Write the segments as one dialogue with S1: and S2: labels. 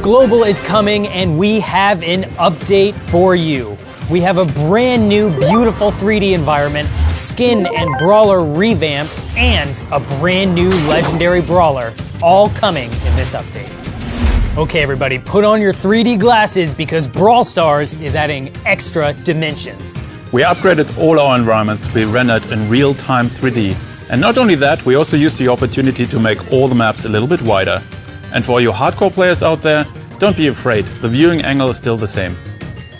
S1: Global is coming and we have an update for you. We have a brand new, beautiful 3D environment, skin and brawler revamps, and a brand new legendary brawler, all coming in this update. Okay, everybody, put on your 3D glasses because Brawl Stars is adding extra dimensions.
S2: We upgraded all our environments to be rendered in real-time 3D. And not only that, we also used the opportunity to make all the maps a little bit wider. And for you hardcore players out there, don't be afraid, the viewing angle is still the same.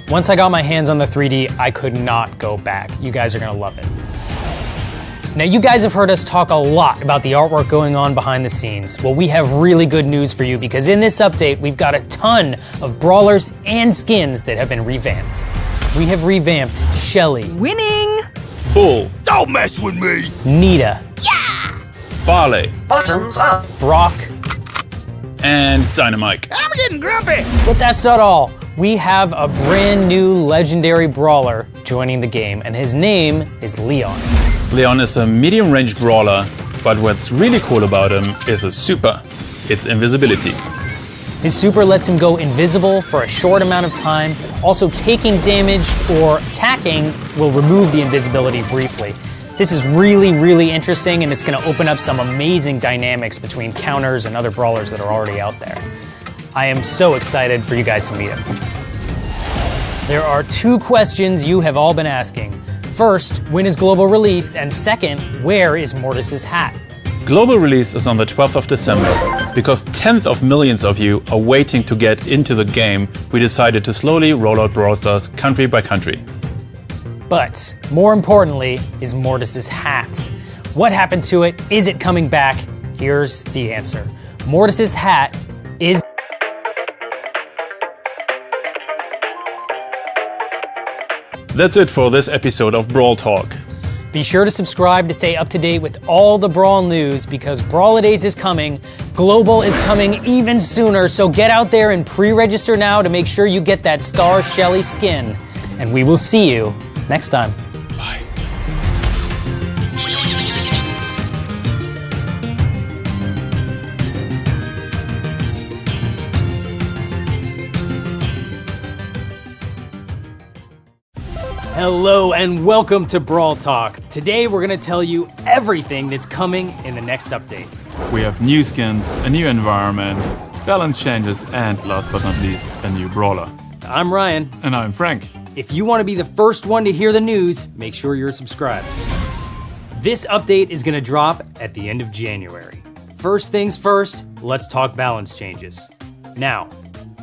S1: Once I got my hands on the 3D, I could not go back. You guys are gonna love it. Now, you guys have heard us talk a lot about the artwork going on behind the scenes. Well, we have really good news for you because in this update, we've got a ton of brawlers and skins that have been revamped. We have revamped Shelly.
S3: Winning!
S2: Bull.
S4: Don't mess with me!
S1: Nita.
S3: Yeah!
S2: Barley.
S4: Bottoms up!
S1: Brock.
S2: And Dynamite.
S4: I'm getting grumpy!
S1: But that's not all. We have a brand new legendary brawler joining the game, and his name is Leon.
S2: Leon is a medium-range brawler, but what's really cool about him is a super. It's invisibility.
S1: His super lets him go invisible for a short amount of time. Also, taking damage or attacking will remove the invisibility briefly. This is really, really interesting, and it's gonna open up some amazing dynamics between counters and other brawlers that are already out there. I am so excited for you guys to meet him. There are two questions you have all been asking. First, when is global release? And second, where is Mortis's hat?
S2: Global release is on the 12th of December. Because tens of millions of you are waiting to get into the game, we decided to slowly roll out Brawl Stars country by country.
S1: But more importantly is Mortis's hat. What happened to it? Is it coming back? Here's the answer. Mortis's hat is...
S2: That's it for this episode of Brawl Talk.
S1: Be sure to subscribe to stay up to date with all the Brawl news because Brawladays is coming, Global is coming even sooner, so get out there and pre-register now to make sure you get that Star Shelly skin. And we will see you next time.
S2: Bye.
S1: Hello and welcome to Brawl Talk. Today we're gonna tell you everything that's coming in the next update.
S2: We have new skins, a new environment, balance changes, and last but not least, a new brawler.
S1: I'm Ryan.
S2: And I'm Frank.
S1: If you want to be the first one to hear the news, make sure you're subscribed. This update is gonna drop at the end of January. First things first, let's talk balance changes. Now,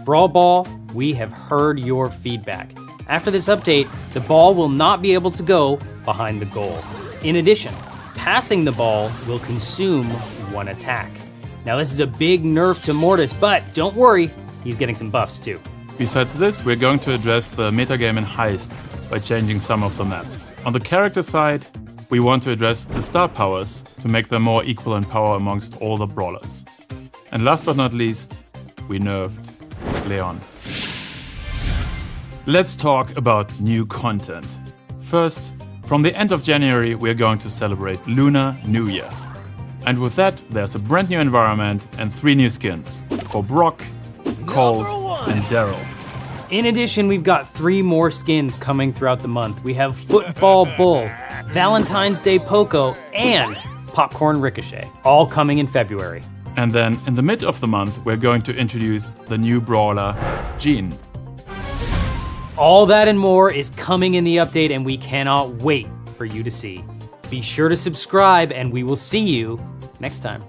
S1: Brawl Ball, we have heard your feedback. After this update, the ball will not be able to go behind the goal. In addition, passing the ball will consume one attack. Now this is a big nerf to Mortis, but don't worry, he's getting some buffs too.
S2: Besides this, we're going to address the metagame in Heist by changing some of the maps. On the character side, we want to address the star powers to make them more equal in power amongst all the brawlers. And last but not least, we nerfed Leon. Let's talk about new content. First, from the end of January, we're going to celebrate Lunar New Year. And with that, there's a brand new environment and 3 new skins for Brock, Colt, and Daryl.
S1: In addition, we've got 3 more skins coming throughout the month. We have Football Bull, Valentine's Day Poco, and Popcorn Ricochet, all coming in February.
S2: And then in the mid of the month, we're going to introduce the new brawler, Jean.
S1: All that and more is coming in the update, and we cannot wait for you to see. Be sure to subscribe, and we will see you next time.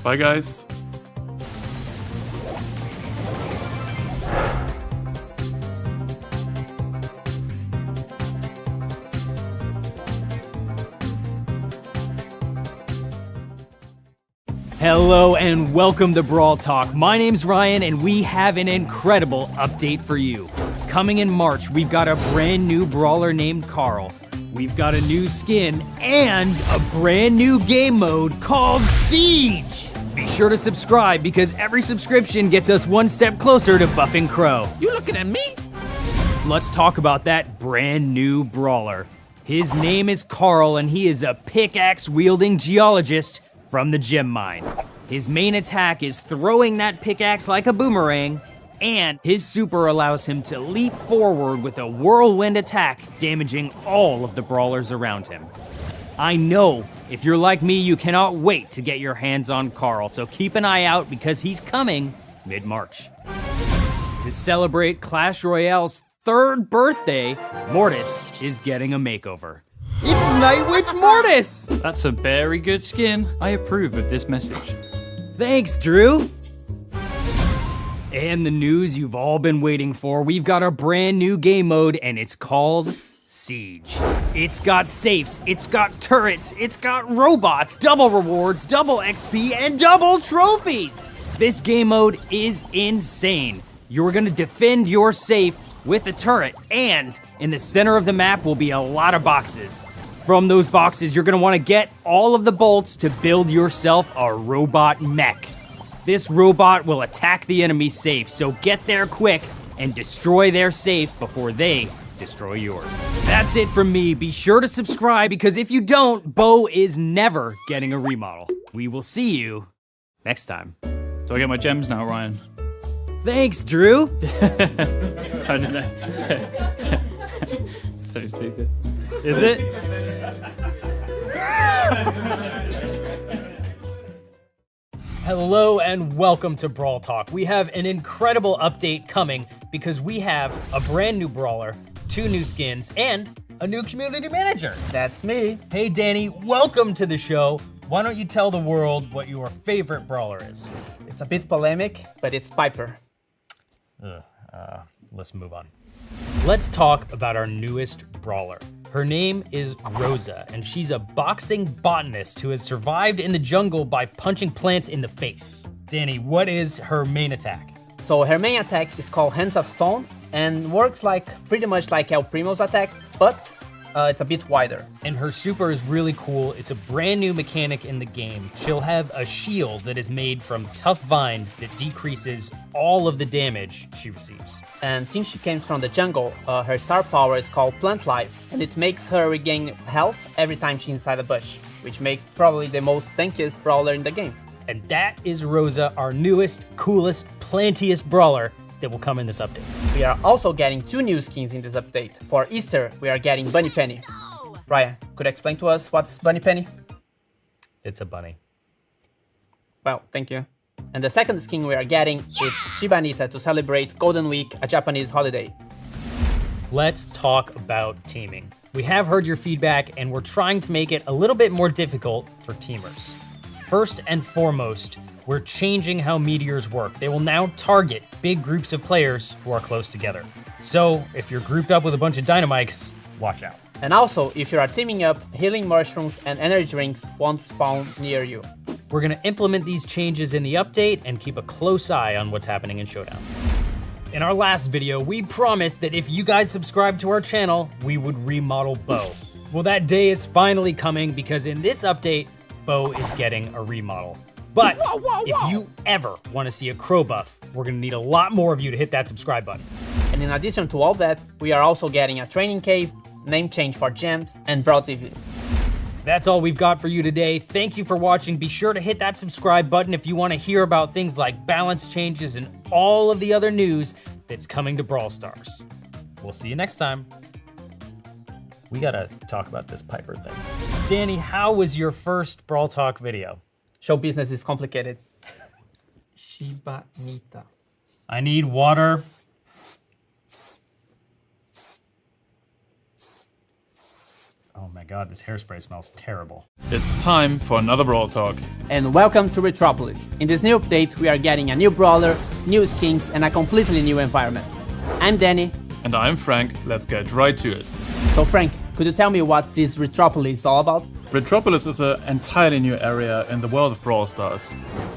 S2: Bye, guys.
S1: Hello and welcome to Brawl Talk. My name's Ryan and we have an incredible update for you. Coming in March, we've got a brand new brawler named Carl. We've got a new skin and a brand new game mode called Siege. Be sure to subscribe because every subscription gets us one step closer to buffing Crow.
S4: You looking at me?
S1: Let's talk about that brand new brawler. His name is Carl and he is a pickaxe-wielding geologist from the gem mine. His main attack is throwing that pickaxe like a boomerang, and his super allows him to leap forward with a whirlwind attack, damaging all of the brawlers around him. I know, if you're like me, you cannot wait to get your hands on Carl, so keep an eye out because he's coming mid-March. To celebrate Clash Royale's 3rd birthday, Mortis is getting a makeover. It's Night Witch Mortis!
S3: That's a very good skin. I approve of this message.
S1: Thanks, Drew. And the news you've all been waiting for, we've got a brand new game mode and it's called Siege. It's got safes, it's got turrets, it's got robots, double rewards, double XP, and double trophies. This game mode is insane. You're gonna defend your safe with a turret, and in the center of the map will be a lot of boxes. From those boxes, you're gonna wanna get all of the bolts to build yourself a robot mech. This robot will attack the enemy safe, so get there quick and destroy their safe before they destroy yours. That's it from me. Be sure to subscribe because if you don't, Bo is never getting a remodel. We will see you next time.
S3: Do I get my gems now, Ryan?
S1: Thanks, Drew.
S3: I don't know. So stupid.
S1: Is it? Hello and welcome to Brawl Talk. We have an incredible update coming because we have a brand new brawler, 2 new skins, and a new community manager.
S5: That's me.
S1: Hey Danny, welcome to the show. Why don't you tell the world what your favorite brawler is?
S5: It's a bit polemic, but it's Piper.
S1: Let's move on. Let's talk about our newest brawler. Her name is Rosa, and she's a boxing botanist who has survived in the jungle by punching plants in the face. Danny, what is her main attack?
S5: So her main attack is called Hands of Stone and works pretty much like El Primo's attack, but it's a bit wider.
S1: And her super is really cool. It's a brand new mechanic in the game. She'll have a shield that is made from tough vines that decreases all of the damage she receives.
S5: And since she came from the jungle, her star power is called Plant Life, and it makes her regain health every time she's inside a bush, which makes probably the most tankiest brawler in the game.
S1: And that is Rosa, our newest, coolest, plantiest brawler that will come in this update.
S5: We are also getting 2 new skins in this update. For Easter, we are getting Bunny Penny. Ryan, could you explain to us what's Bunny Penny?
S1: It's a bunny.
S5: Well, thank you. And the second skin we are getting is Shiba Inu to celebrate Golden Week, a Japanese holiday.
S1: Let's talk about teaming. We have heard your feedback and we're trying to make it a little bit more difficult for teamers. First and foremost, we're changing how meteors work. They will now target big groups of players who are close together. So if you're grouped up with a bunch of dynamites, watch out.
S5: And also, if you are teaming up, healing mushrooms and energy drinks won't spawn near you.
S1: We're gonna implement these changes in the update and keep a close eye on what's happening in Showdown. In our last video, we promised that if you guys subscribe to our channel, we would remodel Bo. Well, that day is finally coming because in this update, Bo is getting a remodel. But if you ever want to see a crow buff, we're gonna need a lot more of you to hit that subscribe button.
S5: And in addition to all that, we are also getting a training cave, name change for gems, and Brawl TV.
S1: That's all we've got for you today. Thank you for watching. Be sure to hit that subscribe button if you want to hear about things like balance changes and all of the other news that's coming to Brawl Stars. We'll see you next time. We gotta talk about this Piper thing. Danny, how was your first Brawl Talk video?
S5: Show business is complicated. Shiba Inu.
S1: I need water. Oh my god, this hairspray smells terrible.
S2: It's time for another Brawl Talk.
S5: And welcome to Retropolis. In this new update, we are getting a new brawler, new skins, and a completely new environment. I'm Danny.
S2: And I'm Frank. Let's get right to it.
S5: So Frank, could you tell me what this Retropolis is all about?
S2: Retropolis is an entirely new area in the world of Brawl Stars.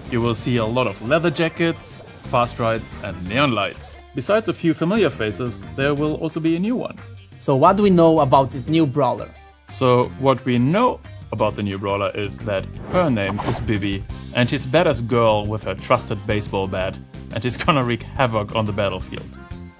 S2: You will see a lot of leather jackets, fast rides, and neon lights. Besides a few familiar faces, there will also be a new one.
S5: So what do we know about this new brawler?
S2: So what we know about the new brawler is that her name is Bibi, and she's a badass girl with her trusted baseball bat, and she's gonna wreak havoc on the battlefield.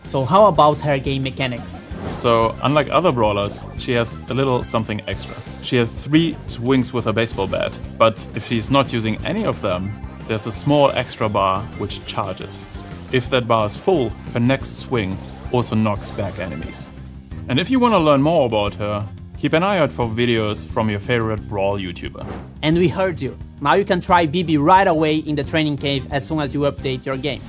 S5: So how about her game mechanics?
S2: So, unlike other brawlers, she has a little something extra. She has 3 swings with her baseball bat, but if she's not using any of them, there's a small extra bar which charges. If that bar is full, her next swing also knocks back enemies. And if you want to learn more about her, keep an eye out for videos from your favorite Brawl YouTuber.
S5: And we heard you. Now you can try Bibi right away in the training cave as soon as you update your game.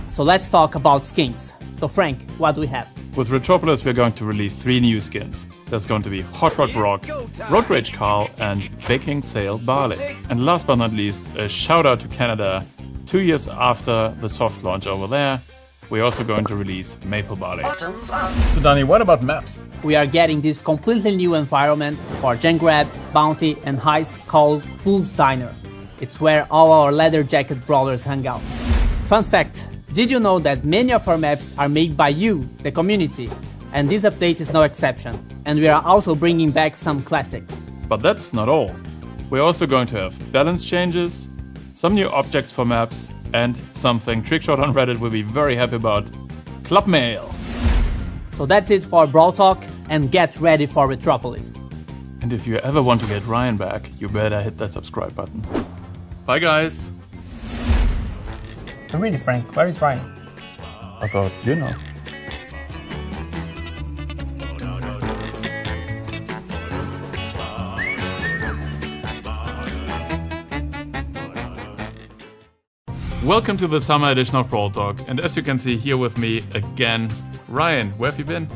S5: So let's talk about skins. So Frank, what do we have?
S2: With Retropolis, we're going to release 3 new skins. There's going to be Hot Rod Brock, Road Rage Carl, and Baking Sale Barley. And last but not least, a shout out to Canada. 2 years after the soft launch over there, we're also going to release Maple Barley. So Danny, what about maps?
S5: We are getting this completely new environment for Gen Grab, Bounty, and Heist called Bull's Diner. It's where all our leather jacket brawlers hang out. Fun fact, did you know that many of our maps are made by you, the community? And this update is no exception. And we are also bringing back some classics.
S2: But that's not all. We're also going to have balance changes, some new objects for maps, and something Trickshot on Reddit will be very happy about, Club Mail.
S5: So that's it for Brawl Talk, and get ready for Retropolis.
S2: And if you ever want to get Ryan back, you better hit that subscribe button. Bye guys!
S5: Really, Frank, where is Ryan?
S2: I thought, you know. Welcome to the summer edition of Brawl Talk, and as you can see here with me again, Ryan, where have you been?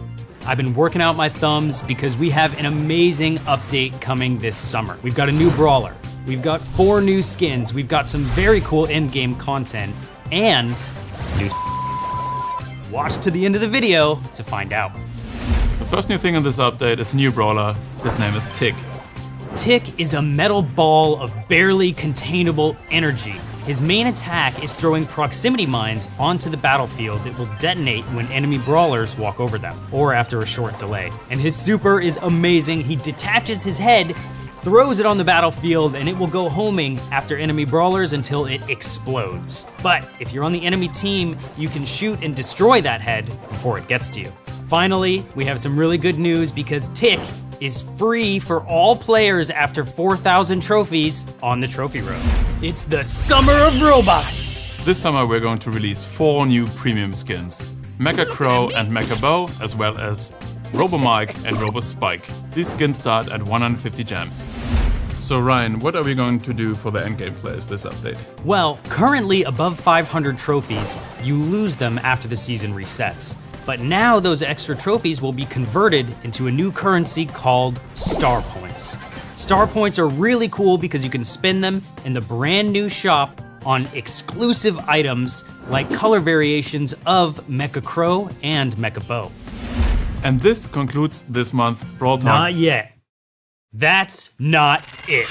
S1: I've been working out my thumbs because we have an amazing update coming this summer. We've got a new brawler, we've got 4 new skins, we've got some very cool in-game content, and new. Watch to the end of the video to find out.
S2: The first new thing in this update is a new brawler. His name is Tick.
S1: Tick is a metal ball of barely containable energy. His main attack is throwing proximity mines onto the battlefield that will detonate when enemy brawlers walk over them, or after a short delay. And his super is amazing. He detaches his head, throws it on the battlefield, and it will go homing after enemy brawlers until it explodes. But if you're on the enemy team, you can shoot and destroy that head before it gets to you. Finally, we have some really good news because Tick is free for all players after 4,000 trophies on the trophy road. It's the summer of robots!
S2: This summer we're going to release 4 new premium skins. Mecha Crow and Mecha Bow, as well as Robo Mike and Robo Spike. These skins start at 150 gems. So Ryan, what are we going to do for the endgame players this update?
S1: Well, currently above 500 trophies, you lose them after the season resets. But now those extra trophies will be converted into a new currency called Star Points. Star Points are really cool because you can spend them in the brand new shop on exclusive items like color variations of Mecha Crow and Mecha Bow.
S2: And this concludes this month Brawl Talk.
S1: Not yet. That's not it.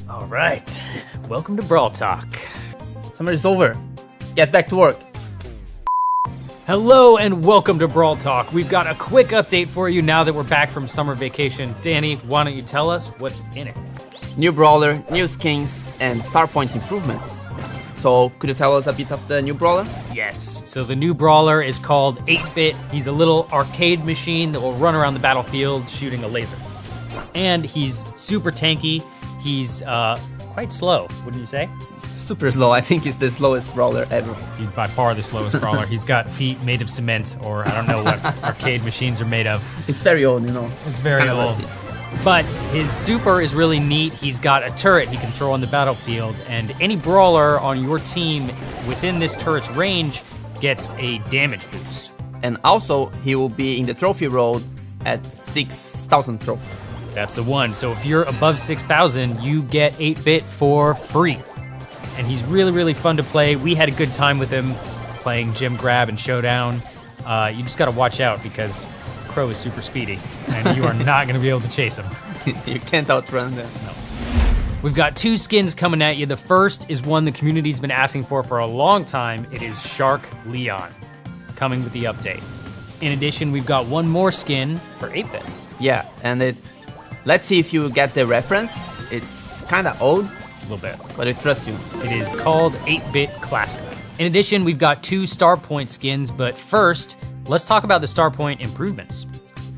S1: All right, welcome to Brawl Talk.
S5: Summer is over. Get back to work.
S1: Hello and welcome to Brawl Talk. We've got a quick update for you now that we're back from summer vacation. Danny, why don't you tell us what's in it?
S5: New brawler, new skins, and star point improvements. So, could you tell us a bit of the new brawler?
S1: Yes, so the new brawler is called 8-Bit. He's a little arcade machine that will run around the battlefield shooting a laser. And he's super tanky. He's quite slow, wouldn't you say?
S5: Super slow. I think he's the slowest brawler ever.
S1: He's by far the slowest brawler. He's got feet made of cement, or I don't know what arcade machines are made of.
S5: It's very old, you know.
S1: It's very
S5: Kinda
S1: old.
S5: rusty.
S1: But his super is really neat. He's got a turret he can throw on the battlefield, and any brawler on your team within this turret's range gets a damage boost.
S5: And also, he will be in the trophy road at 6,000 trophies.
S1: That's the one. So if you're above 6,000, you get 8-Bit for free. And he's really, really fun to play. We had a good time with him playing Gym Grab and Showdown. You just gotta watch out because Crow is super speedy and you are not gonna be able to chase him.
S5: You can't outrun them.
S1: No. We've got 2 skins coming at you. The first is one the community's been asking for a long time. It is Shark Leon, coming with the update. In addition, we've got one more skin for 8-bit.
S5: Yeah, and let's see if you get the reference. It's kind of old,
S1: A little bit.
S5: but I trust you.
S1: It is called 8-bit Classic. In addition, we've got 2 Star Point skins, but first, let's talk about the Star Point improvements.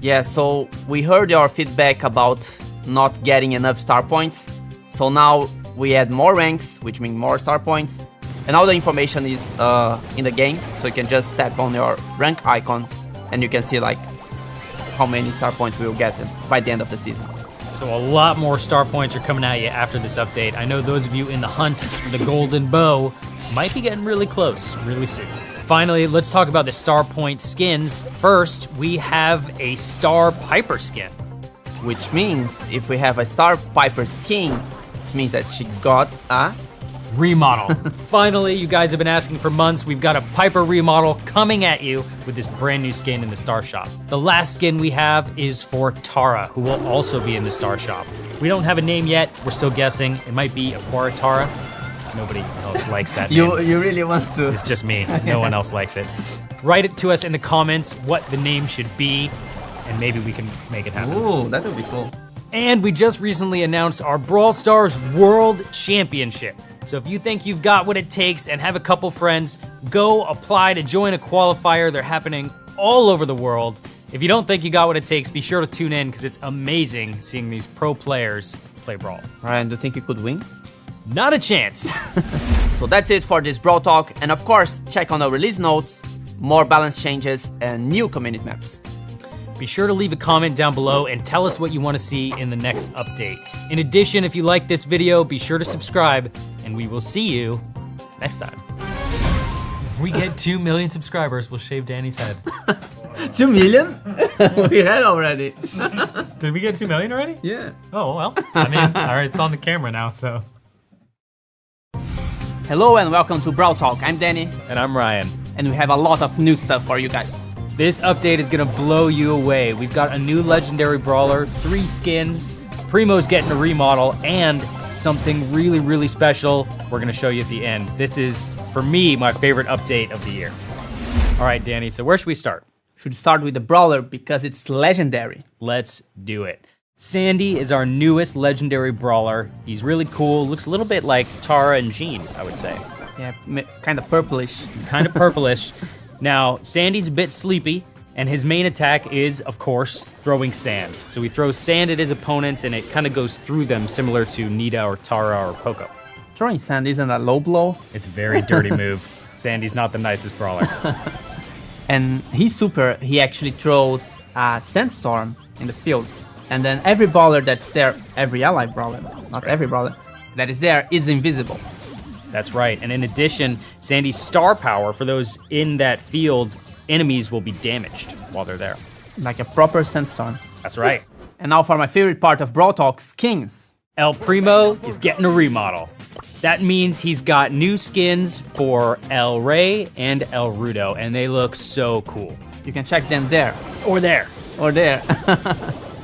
S5: Yeah, so we heard your feedback about not getting enough star points. So now we add more ranks, which means more star points. And all the information is in the game, so you can just tap on your rank icon and you can see like how many star points we will get by the end of the season.
S1: So a lot more Star Points are coming at you after this update. I know those of you in the hunt for the golden bow might be getting really close really soon. Finally, let's talk about the Star Point skins. First, we have a Star Piper skin.
S5: Which means if we have a Star Piper skin, it means that she got a
S1: Remodel. Finally, you guys have been asking for months. We've got a Piper remodel coming at you with this brand new skin in the Star Shop. The last skin we have is for Tara, who will also be in the Star Shop. We don't have a name yet. We're still guessing. It might be Aquara Tara. Nobody else likes that name.
S5: You really want to?
S1: It's just me. No one else likes it. Write it to us in the comments what the name should be, and maybe we can make it happen.
S5: Ooh, that would be cool.
S1: And we just recently announced our Brawl Stars World Championship. So if you think you've got what it takes and have a couple friends, go apply to join a qualifier. They're happening all over the world. If you don't think you got what it takes, be sure to tune in because it's amazing seeing these pro players play Brawl.
S5: Ryan, do you think you could win?
S1: Not a chance.
S5: So that's it for this Brawl Talk. And of course, check on the release notes, more balance changes, and new community maps.
S1: Be sure to leave a comment down below and tell us what you want to see in the next update. In addition, if you like this video, be sure to subscribe, and we will see you next time. If we get 2 million subscribers, we'll shave Danny's head.
S5: 2 million? We had already.
S1: Did we get 2 million already?
S5: Yeah.
S1: Oh, well, I mean, all right, it's on the camera now, so.
S5: Hello and welcome to Brawl Talk. I'm Danny,
S1: And I'm Ryan.
S5: and we have a lot of new stuff for you guys.
S1: This update is gonna blow you away. We've got a new legendary brawler, 3 skins, Primo's getting a remodel, and something really, really special we're gonna show you at the end. This is, for me, my favorite update of the year. All right, Danny, so where should we start?
S5: Should start with the brawler because it's legendary.
S1: Let's do it. Sandy is our newest legendary brawler. He's really cool, looks a little bit like Tara and Jean, I would say.
S5: Yeah, kind of purplish.
S1: Kind of purplish. Now, Sandy's a bit sleepy, and his main attack is, of course, throwing sand. So he throws sand at his opponents, and it kind of goes through them, similar to Nita or Tara or Poco.
S5: Throwing sand isn't a low blow.
S1: It's a very dirty move. Sandy's not the nicest brawler.
S5: And he's super, he actually throws a sandstorm in the field. And then every brawler that's there, every allied brawler, not every brawler, that is there is invisible.
S1: That's right. And in addition, Sandy's star power, for those in that field, enemies will be damaged while they're there.
S5: Like a proper sandstorm.
S1: That's right.
S5: And now for my favorite part of Brawl Talk, skins.
S1: El Primo is getting a remodel. That means he's got new skins for El Rey and El Rudo, and they look so cool.
S5: You can check them there.
S1: Or there.
S5: Or there.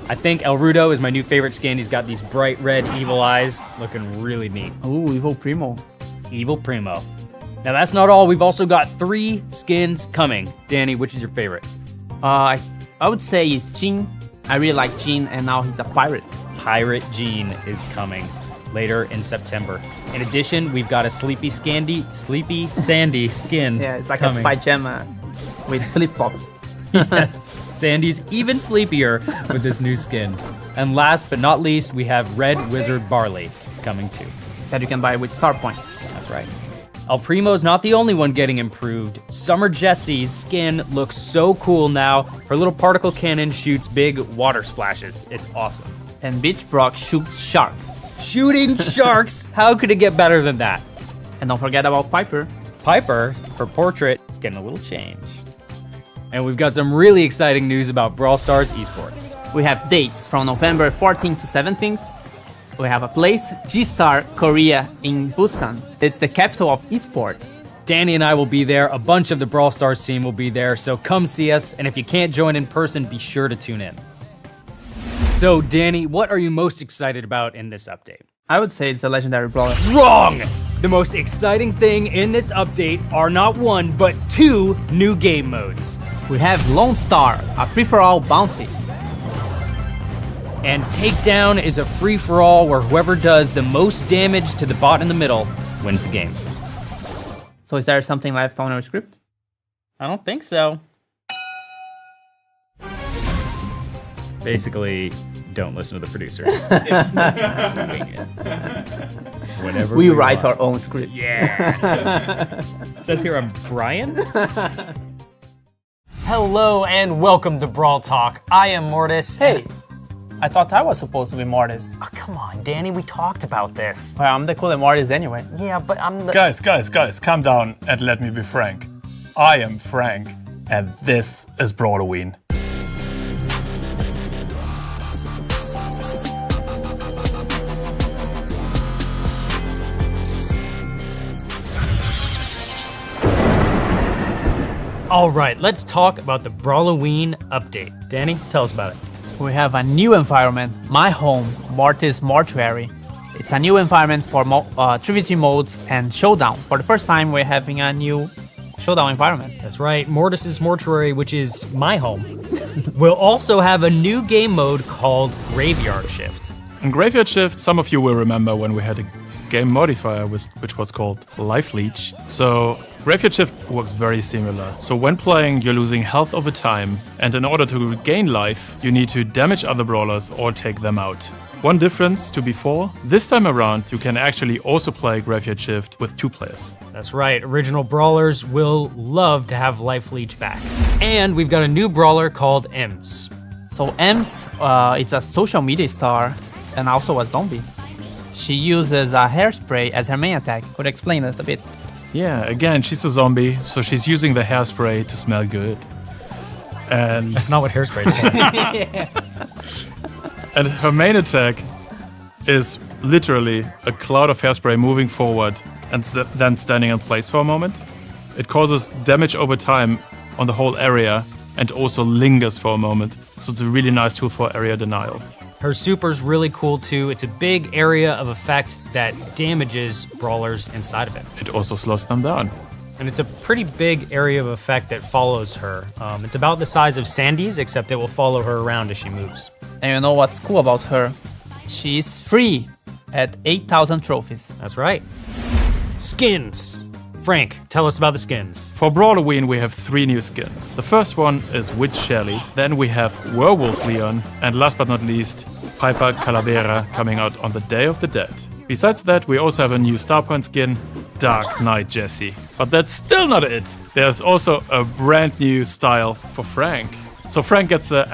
S1: I think El Rudo is my new favorite skin. He's got these bright red evil eyes, looking really neat.
S5: Ooh, Evil Primo.
S1: Evil Primo. Now that's not all. We've also got 3 skins coming. Danny, which is your favorite?
S5: I would say it's Jean. I really like Jean, and now he's a pirate.
S1: Pirate Jean is coming later in September. In addition, we've got a Sleepy Sandy skin.
S5: Yeah, it's like
S1: coming.
S5: a pajama with flip-flops.
S1: Yes, Sandy's even sleepier with this new skin. And last but not least, we have Red Wizard Barley coming too.
S5: That you can buy with star points.
S1: That's right. El Primo's not the only one getting improved. Summer Jessie's skin looks so cool now. Her little particle cannon shoots big water splashes. It's awesome.
S5: And Beach Brock shoots sharks.
S1: Shooting sharks? How could it get better than that?
S5: And don't forget about Piper.
S1: Piper, her portrait, is getting a little changed. And we've got some really exciting news about Brawl Stars esports.
S5: We have dates from November 14th to 17th. We have a place, G-Star Korea in Busan. It's the capital of esports.
S1: Danny and I will be there. A bunch of the Brawl Stars team will be there. So come see us. And if you can't join in person, be sure to tune in. So Danny, what are you most excited about in this update?
S5: I would say it's a legendary brawler.
S1: Wrong! The most exciting thing in this update are not one, but two new game modes.
S5: We have Lone Star, a free-for-all bounty.
S1: And Takedown is a free-for-all where whoever does the most damage to the bot in the middle wins the game.
S5: So is there something left on our script?
S1: I don't think so. Basically, don't listen to the producers. Whenever
S5: We write our own script.
S1: Yeah. It says here I'm Brian. Hello and welcome to Brawl Talk. I am Mortis.
S5: Hey, I thought I was supposed to be Mortis.
S1: Oh, come on, Danny, we talked about this.
S5: Well, I'm the cooler Mortis anyway.
S1: Yeah, but I'm the...
S2: Guys, calm down and let me be frank. I am Frank, and this is Brawloween.
S1: All right, let's talk about the Brawloween update. Danny, tell us about it.
S5: We have a new environment, my home, Mortis Mortuary. It's a new environment for 3v3 modes and Showdown. For the first time, we're having a new Showdown environment.
S1: That's right, Mortis's Mortuary, which is my home. We'll also have a new game mode called Graveyard Shift.
S2: In Graveyard Shift, some of you will remember when we had a game modifier which was called Life Leech. So Graveyard Shift works very similar. So when playing, you're losing health over time, and in order to regain life, you need to damage other brawlers or take them out. One difference to before, this time around you can actually also play Graveyard Shift with 2 players.
S1: That's right, original brawlers will love to have Life Leech back. And we've got a new brawler called Ems.
S5: So Ems, it's a social media star and also a zombie. She uses a hairspray as her main attack. Could you explain us a bit?
S2: Yeah, again, she's a zombie, so she's using the hairspray to smell good. And
S1: That's not what hairspray is called.
S2: And her main attack is literally a cloud of hairspray moving forward and then standing in place for a moment. It causes damage over time on the whole area and also lingers for a moment. So it's a really nice tool for area denial.
S1: Her super's really cool too. It's a big area of effect that damages brawlers inside of it.
S2: It also slows them down.
S1: And it's a pretty big area of effect that follows her. It's about the size of Sandy's, except it will follow her around as she moves.
S5: And you know what's cool about her? She's free at 8,000 trophies.
S1: That's right. Skins. Frank, tell us about the skins.
S2: For Brawloween, we have 3 new skins. The first one is Witch Shelly, then we have Werewolf Leon, and last but not least, Piper Calavera coming out on the Day of the Dead. Besides that, we also have a new Star Point skin, Dark Knight Jesse. But that's still not it. There's also a brand new style for Frank. So Frank gets a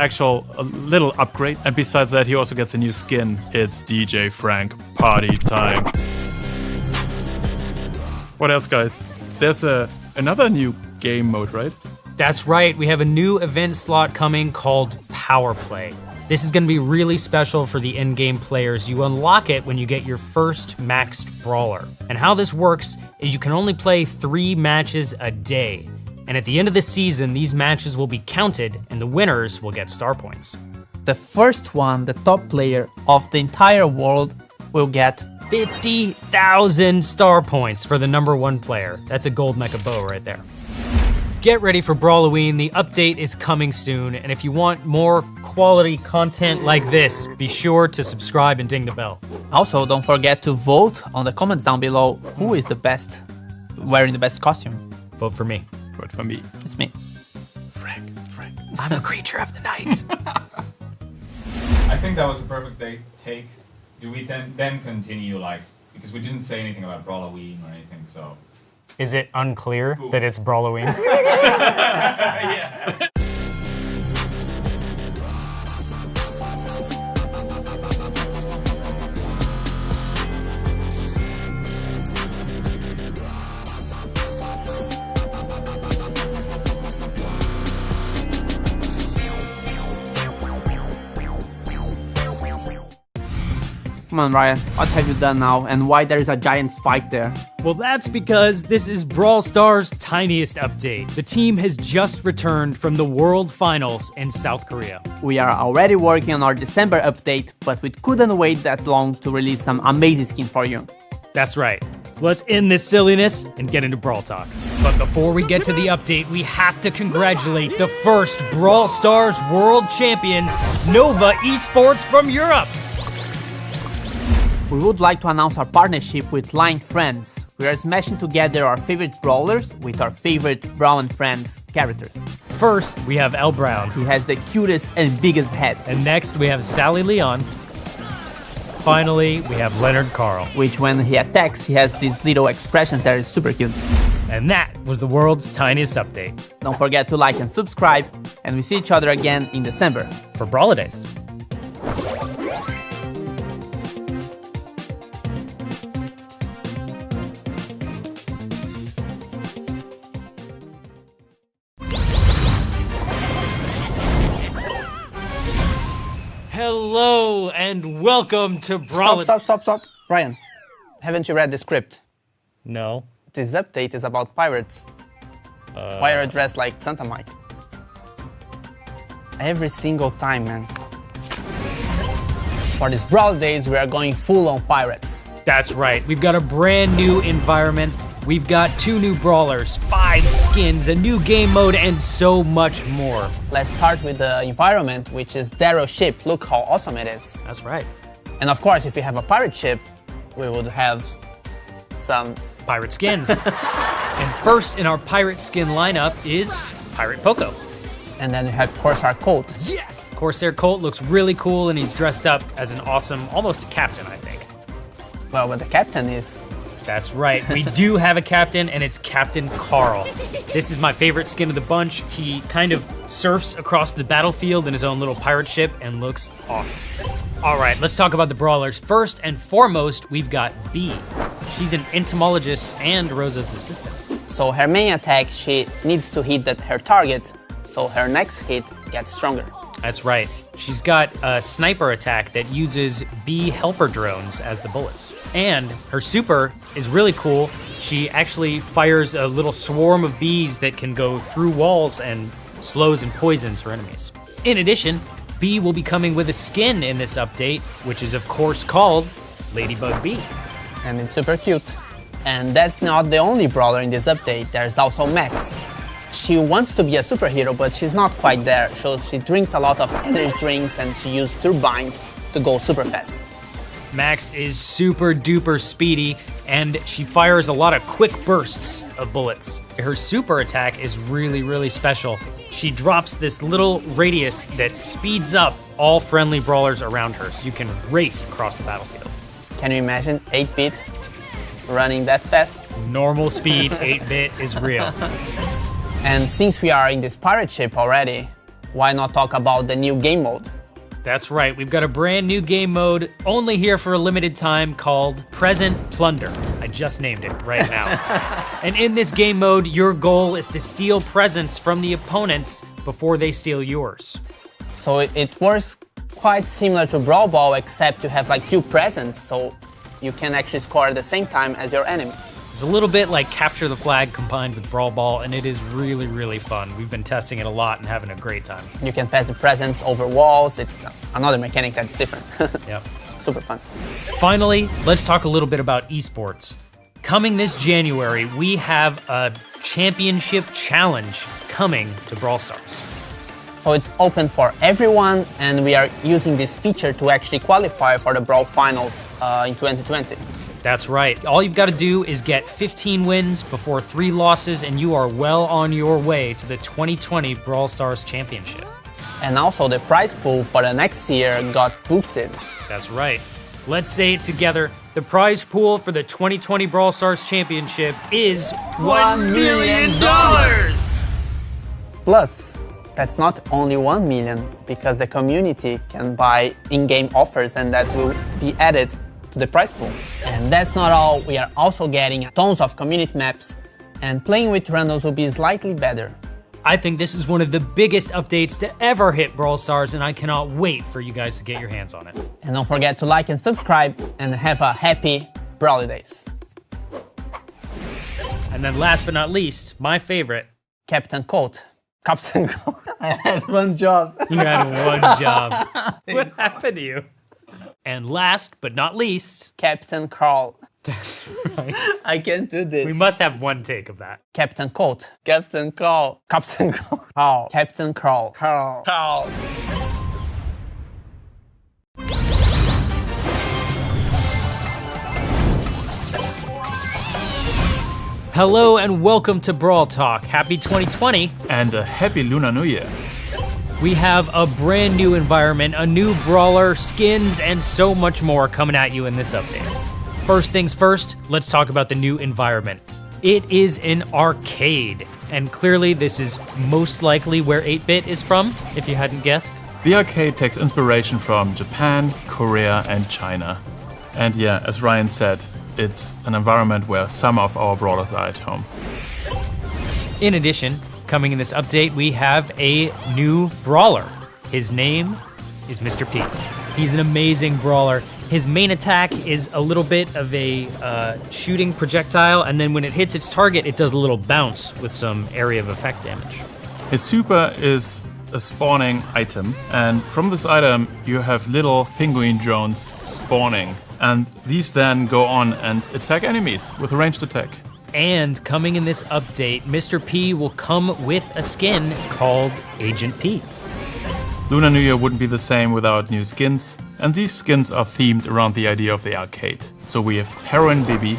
S2: little upgrade, and besides that, he also gets a new skin. It's DJ Frank Party Time. What else, guys? There's another new game mode, right?
S1: That's right, we have a new event slot coming called Power Play. This is going to be really special for the in-game players. You unlock it when you get your first maxed brawler. And how this works is you can only play 3 matches a day. And at the end of the season, these matches will be counted and the winners will get star points.
S5: The first one, the top player of the entire world, will get
S1: 50,000 star points for the #1 player. That's a gold mecha bow right there. Get ready for Brawloween, the update is coming soon, and if you want more quality content like this, be sure to subscribe and ding the bell.
S5: Also, don't forget to vote on the comments down below who is the best, wearing the best costume.
S1: Vote for me.
S2: Vote for me.
S5: It's me.
S2: Frank.
S1: I'm a creature of the night.
S6: I think that was a perfect take. Do we then continue, like, because we didn't say anything about Brawloween or anything, so...
S1: Is it unclear that it's Brawloween?
S6: Yeah.
S5: Come on, Ryan, what have you done now and why there is a giant spike there?
S1: Well, that's because this is Brawl Stars' tiniest update. The team has just returned from the World Finals in South Korea.
S5: We are already working on our December update, but we couldn't wait that long to release some amazing skin for you.
S1: That's right. So let's end this silliness and get into Brawl Talk. But before we get to the update, we have to congratulate the first Brawl Stars World Champions, Nova Esports from Europe.
S5: We would like to announce our partnership with Line Friends. We are smashing together our favorite brawlers with our favorite Brawl and Friends characters.
S1: First, we have El Brown.
S5: He has the cutest and biggest head.
S1: And next, we have Sally Leon. Finally, we have Leonard Carl.
S5: Which when he attacks, he has these little expressions that is super cute.
S1: And that was the world's tiniest update.
S5: Don't forget to like and subscribe, and we see each other again in December.
S1: For Brawlidays. Hello and welcome to Brawl.
S5: Stop. Ryan, haven't you read the script?
S1: No.
S5: This update is about pirates. Why are you dressed like Santa Mike? Every single time, man. For these Brawl days, we are going full on pirates.
S1: That's right. We've got a brand new environment. We've got 2 new brawlers, 5 skins, a new game mode, and so much more.
S5: Let's start with the environment, which is Darrow's ship. Look how awesome it is.
S1: That's right.
S5: And of course, if you have a pirate ship, we would have some
S1: pirate skins. And first in our pirate skin lineup is Pirate Poco.
S5: And then we have Corsair Colt.
S1: Yes! Corsair Colt looks really cool and he's dressed up as an awesome, almost a captain, I think.
S5: Well, but the captain is...
S1: That's right, we do have a captain and it's Captain Carl. This is my favorite skin of the bunch. He kind of surfs across the battlefield in his own little pirate ship and looks awesome. All right, let's talk about the brawlers. First and foremost, we've got Bee. She's an entomologist and Rosa's assistant.
S5: So her main attack, she needs to hit her target, so her next hit gets stronger.
S1: That's right. She's got a sniper attack that uses bee helper drones as the bullets. And her super is really cool. She actually fires a little swarm of bees that can go through walls and slows and poisons her enemies. In addition, Bee will be coming with a skin in this update, which is of course called Ladybug Bee.
S5: And it's super cute. And that's not the only brawler in this update. There's also Max. She wants to be a superhero, but she's not quite there, so she drinks a lot of energy drinks and she uses turbines to go super fast.
S1: Max is super duper speedy and she fires a lot of quick bursts of bullets. Her super attack is really special. She drops this little radius that speeds up all friendly brawlers around her, so you can race across the battlefield.
S5: Can you imagine 8-bit running that fast?
S1: Normal speed 8-bit is real.
S5: And since we are in this pirate ship already, why not talk about the new game mode?
S1: That's right, we've got a brand new game mode, only here for a limited time, called Present Plunder. I just named it right now. And in this game mode, your goal is to steal presents from the opponents before they steal yours.
S5: So it works quite similar to Brawl Ball, except you have like 2 presents, so you can actually score at the same time as your enemy.
S1: It's a little bit like Capture the Flag combined with Brawl Ball, and it is really fun. We've been testing it a lot and having a great time.
S5: You can pass the presents over walls. It's another mechanic that's different.
S1: Yep.
S5: Super fun.
S1: Finally, let's talk a little bit about esports. Coming this January, we have a championship challenge coming to Brawl Stars.
S5: So it's open for everyone, and we are using this feature to actually qualify for the Brawl Finals in 2020.
S1: That's right. All you've got to do is get 15 wins before 3 losses, and you are well on your way to the 2020 Brawl Stars Championship.
S5: And also the prize pool for the next year got boosted.
S1: That's right. Let's say it together. The prize pool for the 2020 Brawl Stars Championship is $1 million!
S5: Plus, that's not only 1 million, because the community can buy in-game offers, and that will be added to the prize pool. And that's not all, we are also getting tons of community maps, and playing with randoms will be slightly better.
S1: I think this is one of the biggest updates to ever hit Brawl Stars, and I cannot wait for you guys to get your hands on it.
S5: And don't forget to like and subscribe, and have a happy Brawlidays.
S1: And then last but not least, my favorite.
S5: Captain Colt. Captain Colt. I had one job.
S1: You had one job. What happened to you? And last but not least,
S5: Captain Carl.
S1: That's right.
S5: I can't do this.
S1: We must have one take of that.
S5: Captain Cold. Captain Crawl. Captain Crawl. Captain Crawl. Crawl. Crawl.
S1: Hello and welcome to Brawl Talk. Happy 2020.
S2: And a happy Lunar New Year.
S1: We have a brand new environment, a new brawler, skins, and so much more coming at you in this update. First things first, let's talk about the new environment. It is an arcade, and clearly this is most likely where 8-Bit is from, if you hadn't guessed.
S2: The arcade takes inspiration from Japan, Korea, and China. And yeah, as Ryan said, it's an environment where some of our brawlers are at home.
S1: In addition, coming in this update, we have a new brawler. His name is Mr. P. He's an amazing brawler. His main attack is a little bit of a shooting projectile, and then when it hits its target, it does a little bounce with some area of effect damage.
S2: His super is a spawning item, and from this item you have little penguin drones spawning, and these then go on and attack enemies with a ranged attack.
S1: And coming in this update, Mr. P will come with a skin called Agent P.
S2: Lunar New Year wouldn't be the same without new skins, and these skins are themed around the idea of the arcade. So we have Heroine Bibi,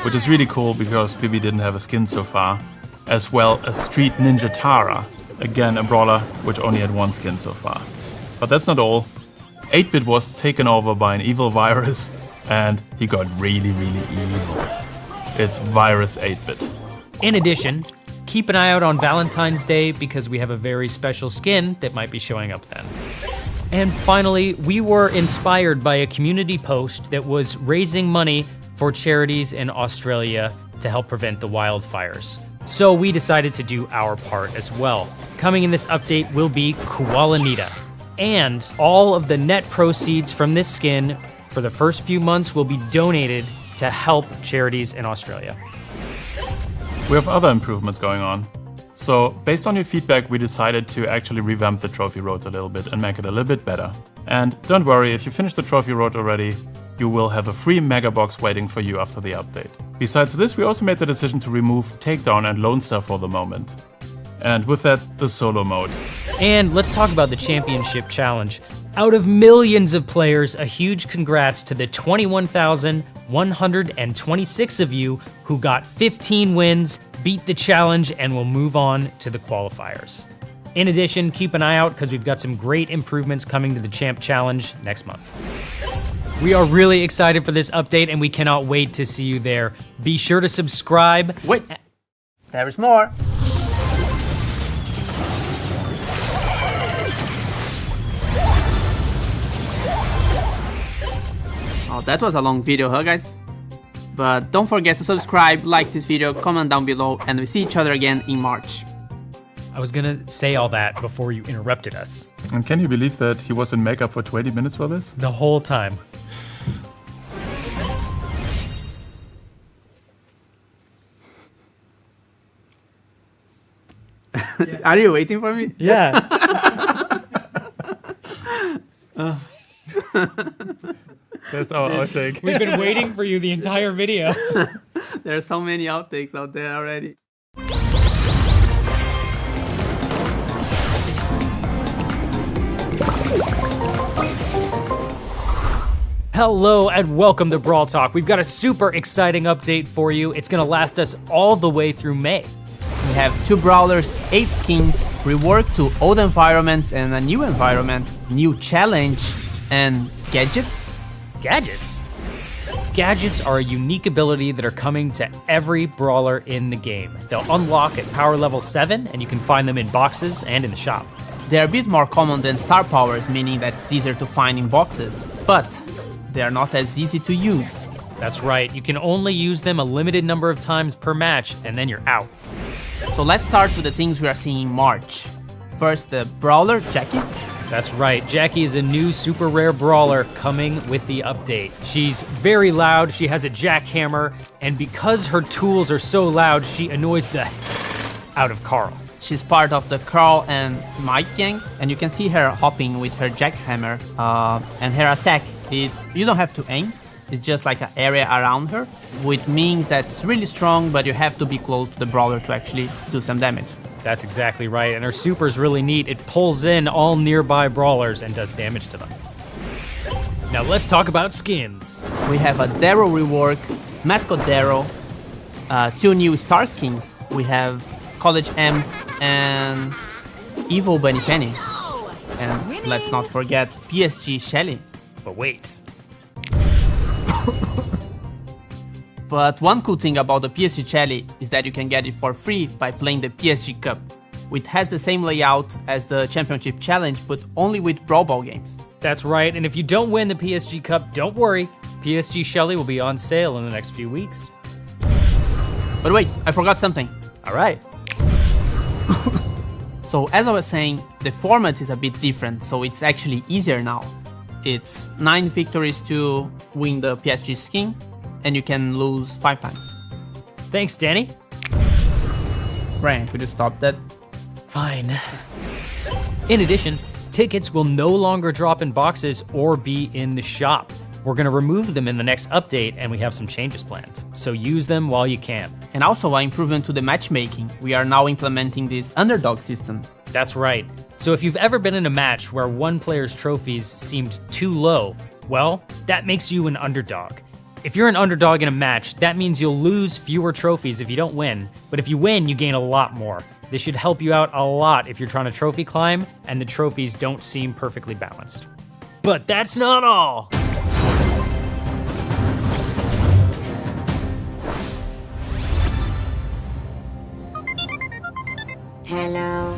S2: which is really cool because Bibi didn't have a skin so far, as well as Street Ninja Tara, again a brawler which only had one skin so far. But that's not all. 8-Bit was taken over by an evil virus, and he got really, really evil. It's Virus 8-Bit.
S1: In addition, keep an eye out on Valentine's Day because we have a very special skin that might be showing up then. And finally, we were inspired by a community post that was raising money for charities in Australia to help prevent the wildfires. So we decided to do our part as well. Coming in this update will be Koalanita. And all of the net proceeds from this skin for the first few months will be donated to help charities in Australia.
S2: We have other improvements going on. So, based on your feedback, we decided to actually revamp the trophy road a little bit and make it a little bit better. And don't worry, if you finish the trophy road already, you will have a free mega box waiting for you after the update. Besides this, we also made the decision to remove Takedown and Lone Star for the moment. And with that, the solo mode.
S1: And let's talk about the championship challenge. Out of millions of players, a huge congrats to the 21,126 of you who got 15 wins, beat the challenge, and will move on to the qualifiers. In addition, keep an eye out because we've got some great improvements coming to the Champ Challenge next month. We are really excited for this update and we cannot wait to see you there. Be sure to subscribe.
S5: Wait, there is more. Oh, that was a long video, huh guys? But don't forget to subscribe, like this video, comment down below, and we see each other again in March.
S1: I was gonna say all that before you interrupted us.
S2: And can you believe that he was in makeup for 20 minutes for this?
S1: The whole time.
S5: Are you waiting for me?
S1: Yeah.
S2: That's our outtake.
S1: We've been waiting for you the entire video.
S5: There are so many outtakes out there already.
S1: Hello and welcome to Brawl Talk. We've got a super exciting update for you. It's gonna last us all the way through May.
S5: We have 2 brawlers, 8 skins, reworked to old environments and a new environment, new challenge, and gadgets.
S1: Gadgets? Gadgets are a unique ability that are coming to every brawler in the game. They'll unlock at power level 7 and you can find them in boxes and in the shop.
S5: They're a bit more common than star powers, meaning that it's easier to find in boxes, but they are not as easy to use.
S1: That's right, you can only use them a limited number of times per match and then you're out.
S5: So let's start with the things we are seeing in March. First, the brawler, Jackie.
S1: That's right, Jackie is a new super rare brawler coming with the update. She's very loud, she has a jackhammer, and because her tools are so loud, she annoys the out of Carl.
S5: She's part of the Carl and Mike gang, and you can see her hopping with her jackhammer. And her attack, you don't have to aim, is just like an area around her, which means that's really strong, but you have to be close to the brawler to actually do some damage.
S1: That's exactly right, and her super is really neat. It pulls in all nearby brawlers and does damage to them. Now let's talk about skins.
S5: We have a Darrow rework, Mascot Darrow, 2 new star skins. We have College Ems and Evil Bunny Penny. And let's not forget PSG Shelly.
S1: But wait.
S5: But one cool thing about the PSG Shelly is that you can get it for free by playing the PSG Cup, which has the same layout as the Championship Challenge, but only with Brawl Ball games.
S1: That's right, and if you don't win the PSG Cup, don't worry. PSG Shelly will be on sale in the next few weeks.
S5: But wait, I forgot something.
S1: All right.
S5: So as I was saying, the format is a bit different, so it's actually easier now. It's 9 victories to win the PSG skin, and you can lose 5 times.
S1: Thanks, Danny.
S5: Brian, could you stop that?
S1: Fine. In addition, tickets will no longer drop in boxes or be in the shop. We're gonna remove them in the next update, and we have some changes planned. So use them while you can.
S5: And also an improvement to the matchmaking. We are now implementing this underdog system.
S1: That's right. So if you've ever been in a match where one player's trophies seemed too low, well, that makes you an underdog. If you're an underdog in a match, that means you'll lose fewer trophies if you don't win, but if you win, you gain a lot more. This should help you out a lot if you're trying to trophy climb and the trophies don't seem perfectly balanced. But that's not all.
S7: Hello.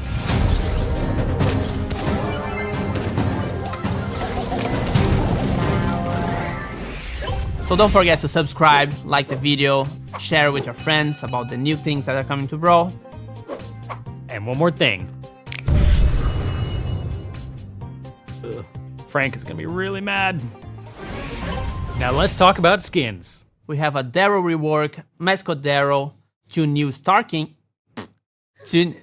S5: So don't forget to subscribe, like the video, share with your friends about the new things that are coming to Brawl.
S1: And one more thing. Ugh. Frank is gonna be really mad. Now let's talk about skins.
S5: We have a Darrow rework, Mascot Darrow, 2 new Star King. 2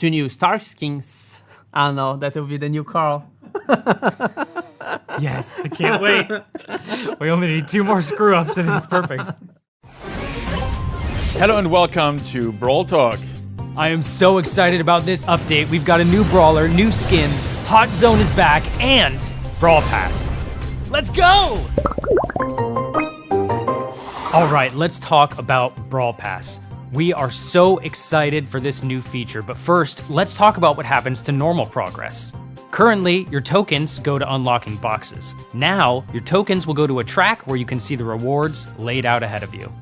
S5: new Star Skins. I don't know, that will be the new Carl.
S1: Yes, I can't wait. We only need 2 more screw-ups and it's perfect.
S2: Hello and welcome to Brawl Talk.
S1: I am so excited about this update. We've got a new brawler, new skins, Hot Zone is back, and Brawl Pass. Let's go! All right, let's talk about Brawl Pass. We are so excited for this new feature, but first, let's talk about what happens to normal progress. Currently, your tokens go to unlocking boxes. Now, your tokens will go to a track where you can see the rewards laid out ahead of you.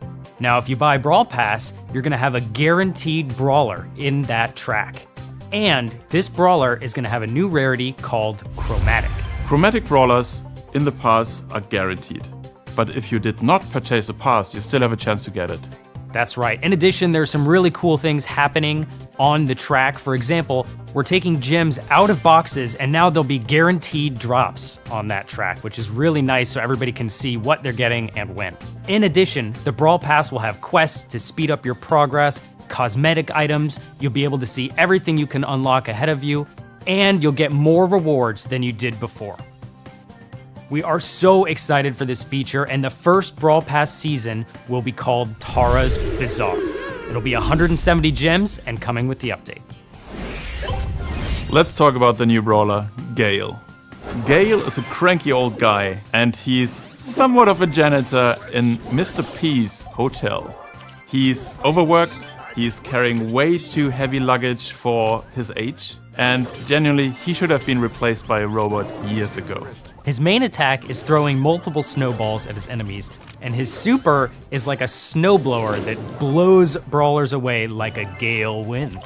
S1: Now, if you buy Brawl Pass, you're gonna have a guaranteed brawler in that track. And this brawler is gonna have a new rarity called Chromatic.
S2: Chromatic brawlers in the pass are guaranteed. But if you did not purchase a pass, you still have a chance to get it.
S1: That's right. In addition, there's some really cool things happening on the track. For example, we're taking gems out of boxes and now there'll be guaranteed drops on that track, which is really nice so everybody can see what they're getting and when. In addition, the Brawl Pass will have quests to speed up your progress, cosmetic items, you'll be able to see everything you can unlock ahead of you, and you'll get more rewards than you did before. We are so excited for this feature, and the first Brawl Pass season will be called Tara's Bazaar. It'll be 170 gems and coming with the update.
S2: Let's talk about the new brawler, Gale. Gale is a cranky old guy, and he's somewhat of a janitor in Mr. P's hotel. He's overworked, he's carrying way too heavy luggage for his age, and genuinely, he should have been replaced by a robot years ago.
S1: His main attack is throwing multiple snowballs at his enemies, and his super is like a snowblower that blows brawlers away like a gale wind.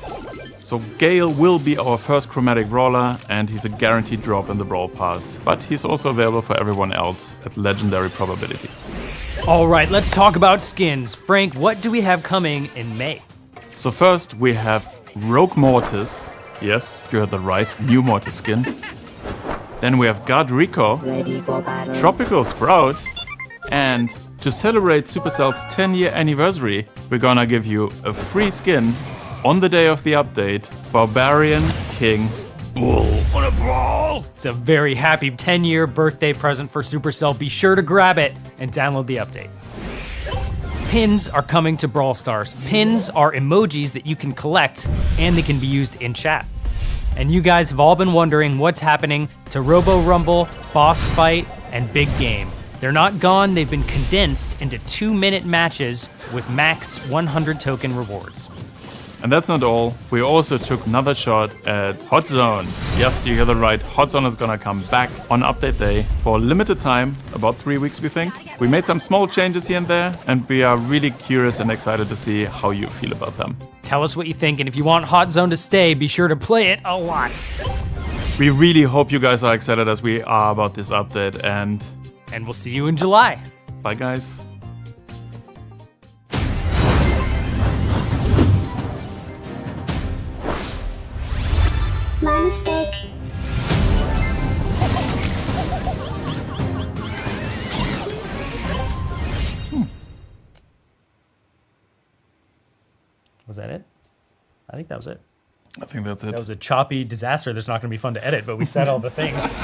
S2: So Gale will be our first chromatic brawler, and he's a guaranteed drop in the Brawl Pass, but he's also available for everyone else at legendary probability.
S1: All right, let's talk about skins. Frank, what do we have coming in May?
S2: So first we have Rogue Mortis. Yes, you heard that right, new Mortis skin. Then we have God Rico, Tropical Sprout, and to celebrate Supercell's 10-year anniversary, we're gonna give you a free skin on the day of the update, Barbarian King
S4: Bull on a brawl?
S1: It's a very happy 10-year birthday present for Supercell. Be sure to grab it and download the update. Pins are coming to Brawl Stars. Pins are emojis that you can collect, and they can be used in chat. And you guys have all been wondering what's happening to Robo Rumble, Boss Fight, and Big Game. They're not gone, they've been condensed into 2-minute matches with max 100 token rewards.
S2: And that's not all. We also took another shot at Hot Zone. Yes, you hear that right. Hot Zone is gonna come back on update day for a limited time, about 3 weeks we think. We made some small changes here and there, and we are really curious and excited to see how you feel about them.
S1: Tell us what you think, and if you want Hot Zone to stay, be sure to play it a lot.
S2: We really hope you guys are excited as we are about this update, and
S1: we'll see you in July.
S2: bye guys.
S7: My mistake.
S1: Was that it? I think that was it.
S2: I think that's it.
S1: That was a choppy disaster that's not going to be fun to edit, but we said all the things.